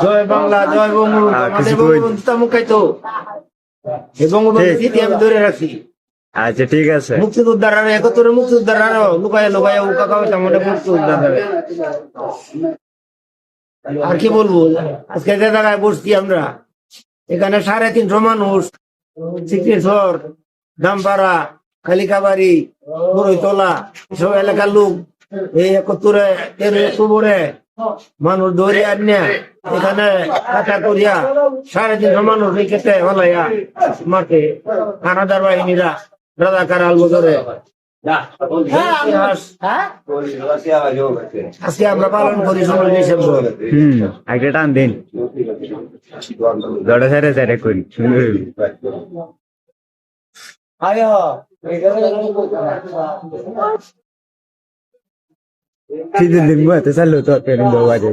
জয় বাংলা, জয় বঙ্গবন্ধু। আমাদের বঙ্গবন্ধু তামুক খাইতো, এই বঙ্গবন্ধু স্মৃতি আমি ধরে রাখছি। আচ্ছা ঠিক আছে। মুক্তিযোদ্ধার আরো 71 মুক্তিযোদ্ধার আরো লুকায় লুকায় উকা খাওয়াইতাম, ওটা মুক্তিযোদ্ধার। আর কি বলবো, আজকে যে জায়গায় বসছি আমরা, এখানে 350 মানুষ সিকনেশ্বর, দামপাড়া, কালিকাবাড়ি, বড়ইতলা সব এলাকার লোক এই 71 মানুষ ধরে আনিয়া এখানে কাটা করিয়া 350 মানুষ এই কেটে হলাইয়া মাঠে কানাদার বাহিনীরা রাজাকার আলবদরে ইতিহাস আজকে আমরা পালন করি 16 ডিসেম্বর। একটা টান দিন, দড়া সাইডে সাইডে করি। Tidak lima tu selalu tu apa yang bawa dia.